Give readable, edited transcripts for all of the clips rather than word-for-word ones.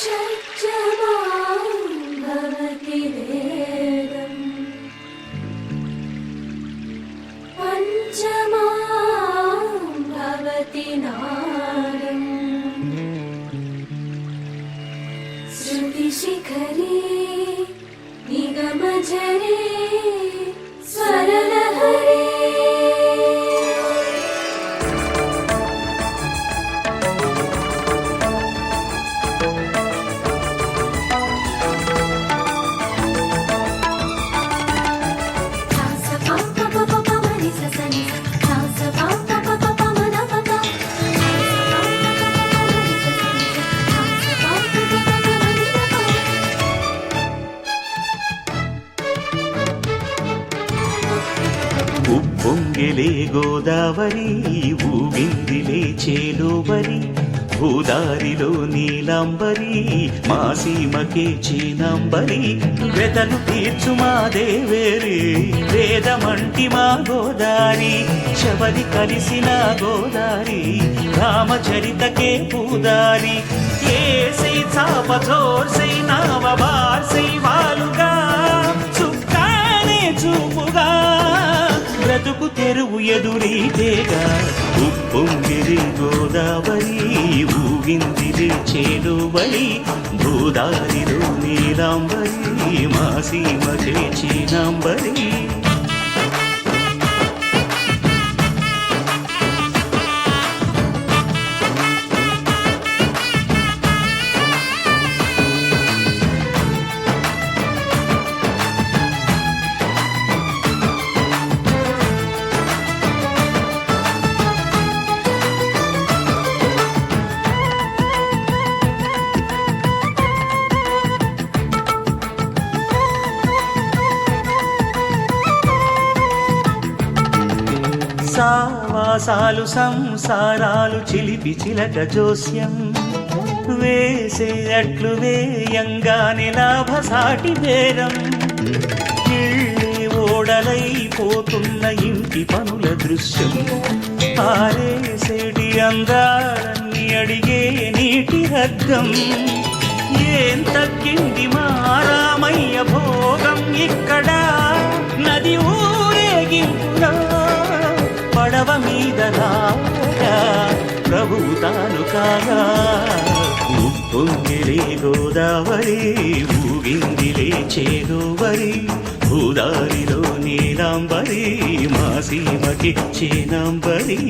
షట్జమాం భవతి వేదం పంచమాం భవతి నాదం శృతిశిఖరే నిగమజరే స్వరలహరే ఉప్పొంగిలే గోదావరి ఊగిందిలే చేలోబరి భూదారిలో నీలాంబరి మా సీమకే చీనాంబరి వెతలు తీర్చు మా దేవేరి వేదమంటి మా గోదారి శబరి కలిసిన గోదారి రామచరితకే పూదారి ఏసై చాప జోర్సై నావ బార్సై వాలుగా చుక్కానే చూపుగా బ్రతుకు తెరువు ఎదురీతేగా ఉప్పొంగిరి గోదావరి ఊగిందిరి చేలువరి భూదారిలో నీలాంబరి మా సీమకే చీనాంబరి సావాసాలు సంసారాలు చిలిపి చిలక జోస్యం వేసే అట్లు వేయంగానే లాభసాటి బేరం ఇళ్ళే ఓడలైపోతున్న ఇంటి పనుల దృశ్యం ఆరేసేటి అందాలన్నీ అడిగే నీటి హద్దం ఏం తగ్గింది మా రామయ్య భోగం ఇక్కడ నది ఊరేగింపులో పడవ మీద రాగా ప్రభువు తాను కాగా ఉప్పొంగిలే గోదావరి ఊగిందిలే చేలోవరి భూదారిలో నీలాంబరి మా సీమకి చీనాంబరి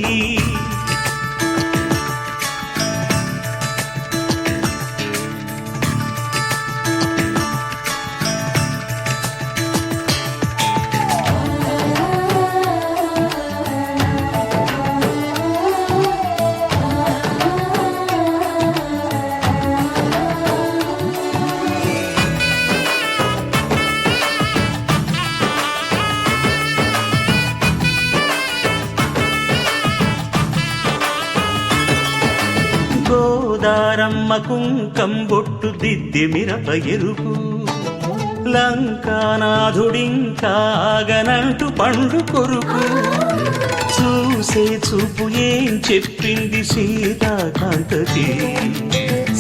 గోదారమ్మ కుంకం బొట్టు దిద్ది మిరప ఎరుపు లంకానాథుడింకాగనంటూ పండు కొరుకు చూసే చూపు ఏం చెప్పింది సీతాకాంతకి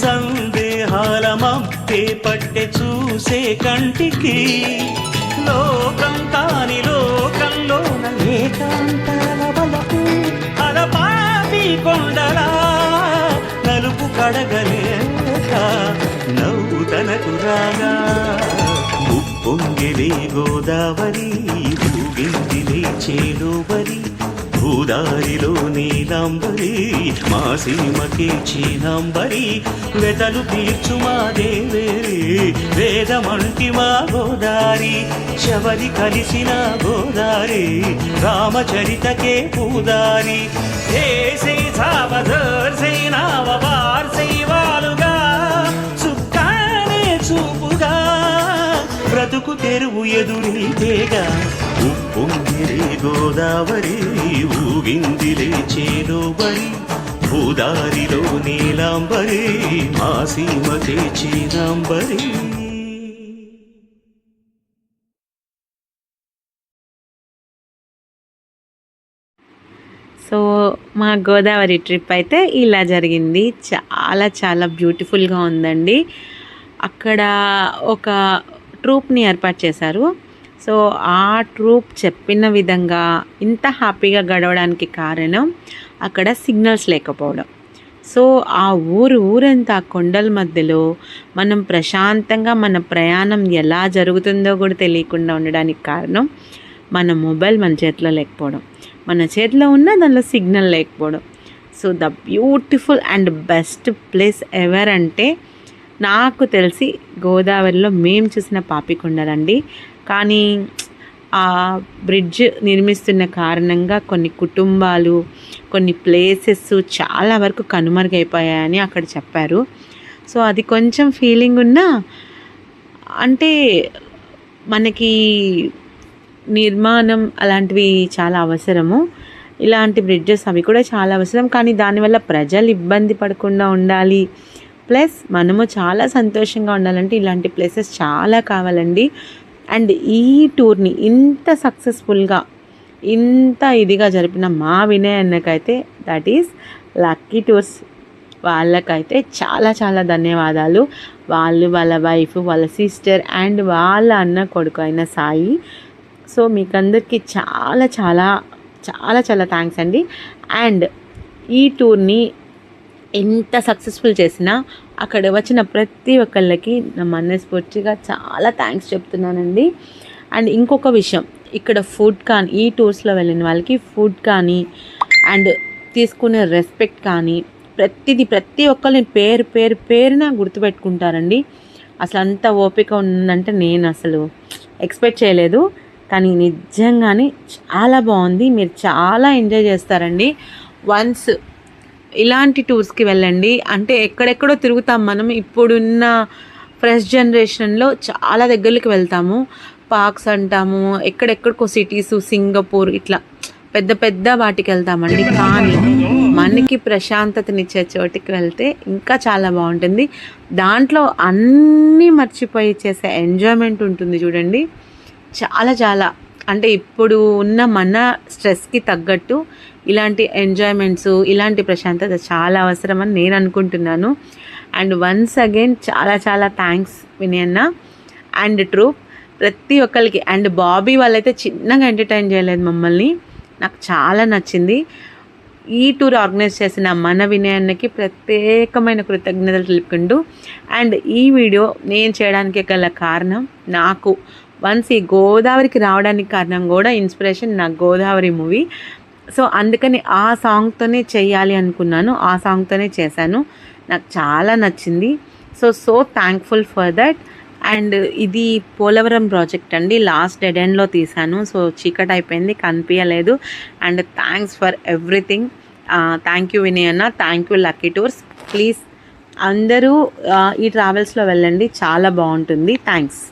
సందేహాల మప్పే పట్టె చూసే కంటికి లోకం కాని లోకంలోన ఏకాంతాల బలపు అలపాపి కొండలా నలుపు కడగలేక నవ్వు తనకు రాగా ఉప్పొంగిలే గోదావరి ఊగిందిలే చేలోబరి భూదారిలో నీలాంబరి మా సీమకే చీనాంబరి వెతలు తీర్చు మా దేవేరి వేదమంటి మా గోదారి శబరి కలిసిన గోదారి రామచరితకే పూదారి ఏసై సావధర్సై నావ బార్సై వాలుగా చుక్కానే చూపుగా బ్రతుకు తెరువు ఎదురీతేగా ఉప్పొంగిలే గోదావరి ఊగిందిలే చేలోబరి భూదారిలో నీలాంబరి మా సీమకే చీనాంబరి సో మా గోదావరి ట్రిప్ అయితే ఇలా జరిగింది. చాలా చాలా బ్యూటిఫుల్గా ఉందండి. అక్కడ ఒక ట్రూప్ని ఏర్పాటు చేశారు. సో ఆ ట్రూప్ చెప్పిన విధంగా ఇంత హ్యాపీగా గడవడానికి కారణం అక్కడ సిగ్నల్స్ లేకపోవడం. సో ఆ ఊరంతా కొండల మధ్యలో మనం ప్రశాంతంగా మన ప్రయాణం ఎలా జరుగుతుందో కూడా తెలియకుండా ఉండడానికి కారణం మన మొబైల్ మన చేతిలో లేకపోవడం, మన చేతిలో ఉన్న దానిలో సిగ్నల్ లేకపోవడం. So the beautiful and best place ever అంటే నాకు తెలిసి గోదావరిలో మేము చూసిన పాపికొండలండి. కానీ ఆ బ్రిడ్జ్ నిర్మిస్తున్న కారణంగా కొన్ని కుటుంబాలు, కొన్ని ప్లేసెస్ చాలా వరకు కనుమరుగైపోయాయని అక్కడ చెప్పారు. సో అది కొంచెం ఫీలింగ్ ఉన్నా, అంటే మనకి నిర్మాణం అలాంటివి చాలా అవసరము. ఇలాంటి బ్రిడ్జెస్ అవి కూడా చాలా అవసరం. కానీ దానివల్ల ప్రజలు ఇబ్బంది పడకుండా ఉండాలి, ప్లస్ మనము చాలా సంతోషంగా ఉండాలంటే ఇలాంటి ప్లేసెస్ చాలా కావాలండి. అండ్ ఈ టూర్ని ఇంత సక్సెస్ఫుల్గా ఇంత ఇదిగా జరిపిన మా వినయ్ అన్నకైతే, దట్ ఈస్ లక్కీ టూర్స్ వాళ్ళకైతే చాలా చాలా ధన్యవాదాలు. వాళ్ళ వైఫ్, వాళ్ళ సిస్టర్ అండ్ వాళ్ళ అన్న కొడుకు అయిన సాయి. సో మీకందరికీ చాలా చాలా చాలా చాలా థ్యాంక్స్ అండి. అండ్ ఈ టూర్ని ఎంత సక్సెస్ఫుల్ చేసినా అక్కడ వచ్చిన ప్రతి ఒక్కళ్ళకి నా మనస్ఫూర్తిగా చాలా థ్యాంక్స్ చెప్తున్నానండి. అండ్ ఇంకొక విషయం, ఇక్కడ ఫుడ్ కానీ, ఈ టూర్స్లో వెళ్ళిన వాళ్ళకి ఫుడ్ కానీ అండ్ తీసుకునే రెస్పెక్ట్ కానీ ప్రతి ఒక్కరిని పేరున గుర్తుపెట్టుకుంటారండి. అసలు అంత ఓపిక ఉందంటే నేను అసలు ఎక్స్పెక్ట్ చేయలేదు. కానీ నిజంగానే చాలా బాగుంది. మీరు చాలా ఎంజాయ్ చేస్తారండి. వన్స్ ఇలాంటి టూర్స్కి వెళ్ళండి. అంటే ఎక్కడెక్కడో తిరుగుతాం మనం. ఇప్పుడున్న ఫ్రెష్ జనరేషన్లో చాలా దగ్గరికి వెళ్తాము, పార్క్స్ అంటాము, ఎక్కడెక్కడికో సిటీసు, సింగపూర్ ఇట్లా పెద్ద వాటికి వెళ్తామండి. కానీ మనకి ప్రశాంతతనిచ్చే చోటికి వెళ్తే ఇంకా చాలా బాగుంటుంది. దాంట్లో అన్నీ మర్చిపోయి చేసే ఎంజాయ్మెంట్ ఉంటుంది చూడండి, చాలా చాలా. అంటే ఇప్పుడు ఉన్న మన స్ట్రెస్కి తగ్గట్టు ఇలాంటి ఎంజాయ్మెంట్స్, ఇలాంటి ప్రశాంతత చాలా అవసరమని నేను అనుకుంటున్నాను. అండ్ వన్స్ అగైన్ చాలా చాలా థ్యాంక్స్ వినయ్ అన్న అండ్ ట్రూప్ ప్రతి ఒక్కరికి. అండ్ బాబీ వాళ్ళైతే చిన్నగా ఎంటర్టైన్ చేయలేదు మమ్మల్ని, నాకు చాలా నచ్చింది. ఈ టూర్ ఆర్గనైజ్ చేసిన మన వినయ్ అన్నకి ప్రత్యేకమైన కృతజ్ఞతలు తెలుపుకుంటూ, అండ్ ఈ వీడియో నేను చేయడానికి గల కారణం, నాకు వన్స్ ఈ గోదావరికి రావడానికి కారణం కూడా ఇన్స్పిరేషన్ నా గోదావరి మూవీ. సో అందుకని ఆ సాంగ్తోనే చేయాలి అనుకున్నాను, ఆ సాంగ్తోనే చేశాను. నాకు చాలా నచ్చింది. So thankful for that. And ఇది పోలవరం ప్రాజెక్ట్ అండి, లాస్ట్ డెడ్ ఎండ్లో తీశాను. సో చీకటి అయిపోయింది, కనిపించలేదు. And thanks for everything. Thank you Vinay అన్న, thank you lucky tours. Please అందరూ ఈ ట్రావెల్స్లో వెళ్ళండి, చాలా బాగుంటుంది. థ్యాంక్స్.